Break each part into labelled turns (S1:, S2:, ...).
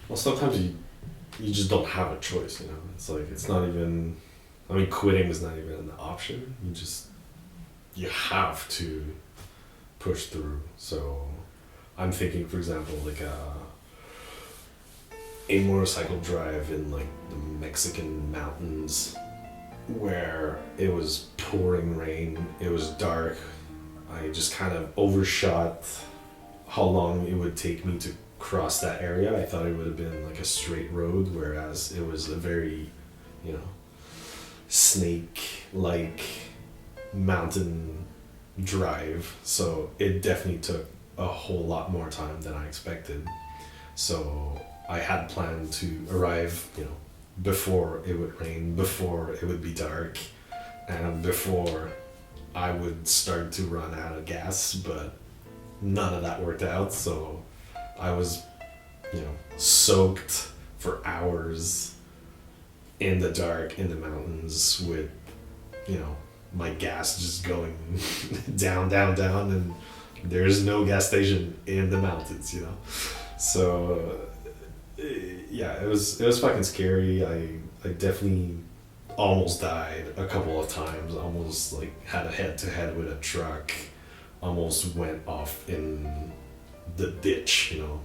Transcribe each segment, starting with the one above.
S1: Well, sometimes you just don't have a choice. You know, it's like it's not even. I mean, quitting is not even an option. You have to push through. So I'm thinking, for example, like a motorcycle drive in like the Mexican mountains where it was pouring rain, it was dark. I just kind of overshot how long it would take me to cross that area. I thought it would have been like a straight road, whereas it was a very, you know, snake like mountain drive. So it definitely took a whole lot more time than I expected. So I had planned to arrive, you know, before it would rain, before it would be dark, and before I would start to run out of gas, but none of that worked out. So I was, you know, soaked for hours in the dark in the mountains with, you know, my gas just going down, down, down, and there's no gas station in the mountains, you know. So yeah, it was fucking scary. I definitely almost died a couple of times. Almost like had a head to head with a truck. Almost went off in the ditch, you know,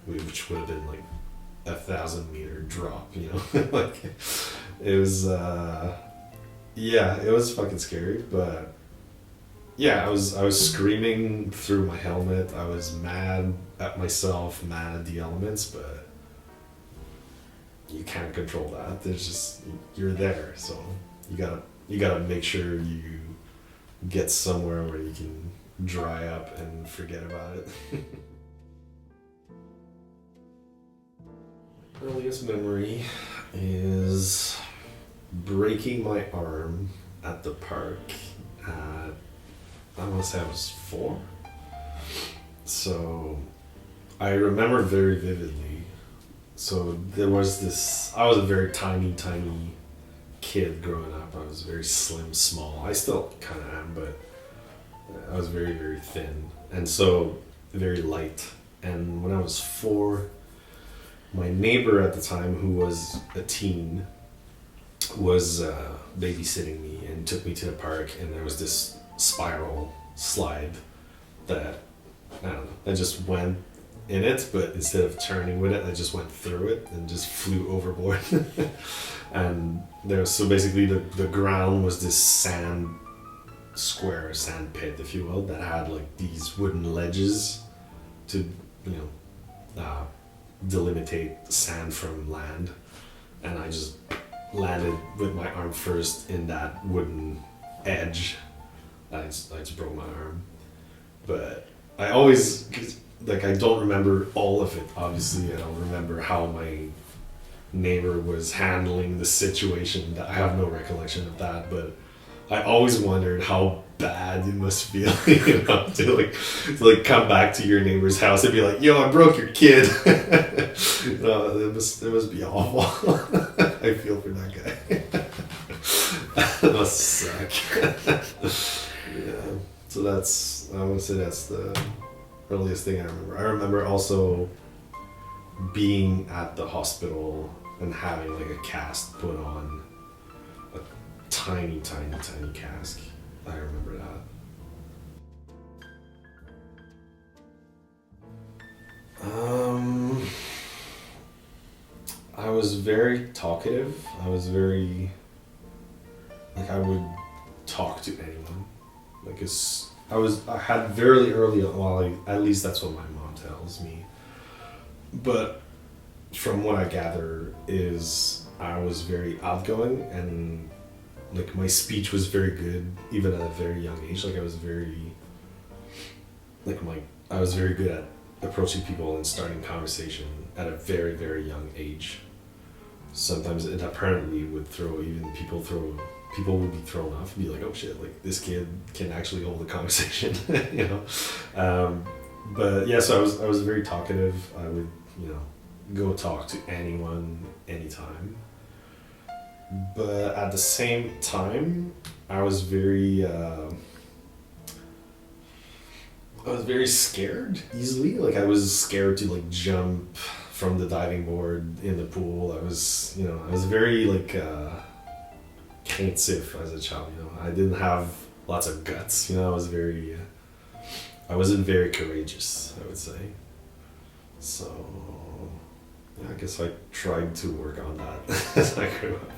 S1: which would have been like 1,000 meter drop, you know. Like it was yeah, it was fucking scary, but yeah, I was screaming through my helmet. I was mad at myself, mad at the elements, but you can't control that. There's just you're there, so you gotta make sure you get somewhere where you can dry up and forget about it. Earliest memory is breaking my arm at the park at, I want to say I was 4. So I remember very vividly. So there was this, I was a very tiny, tiny kid growing up. I was very slim, small. I still kind of am, but I was very, very thin. And so very light. And when I was 4, my neighbor at the time, who was a teen, was babysitting me and took me to the park, and there was this spiral slide that, I don't know, I just went in it, but instead of turning with it, I just went through it and just flew overboard. And there was, so basically the ground was this sand square, sand pit, if you will, that had like these wooden ledges to, you know, delimitate sand from land. And I just landed with my arm first in that wooden edge. I just broke my arm. But I always, like, I don't remember all of it, obviously. I don't remember how my neighbor was handling the situation. I have no recollection of that, but I always wondered how bad it must feel, you know, to come back to your neighbor's house and be like, "Yo, I broke your kid." It must be awful. I feel for that guy. It must suck. Yeah. So I want to say that's the earliest thing I remember. I remember also being at the hospital and having like a cast put on, a tiny, tiny, tiny cask. I remember that. I was very talkative. I was very, like, I would talk to anyone. Like, I had very early on, well, at least that's what my mom tells me. But from what I gather is I was very outgoing, and like my speech was very good even at a very young age. Like I was very good at approaching people and starting conversation at a very, very young age. Sometimes it apparently would people would be thrown off and be like, "Oh shit, like this kid can actually hold a conversation," you know. But yeah, so I was very talkative. I would, you know, go talk to anyone, anytime. But at the same time, I was very scared easily. Like I was scared to like jump from the diving board in the pool. I was, I was very like craintif as a child. I didn't have lots of guts. I was very, I wasn't very courageous, I would say. So, yeah, I guess I tried to work on that as I grew up.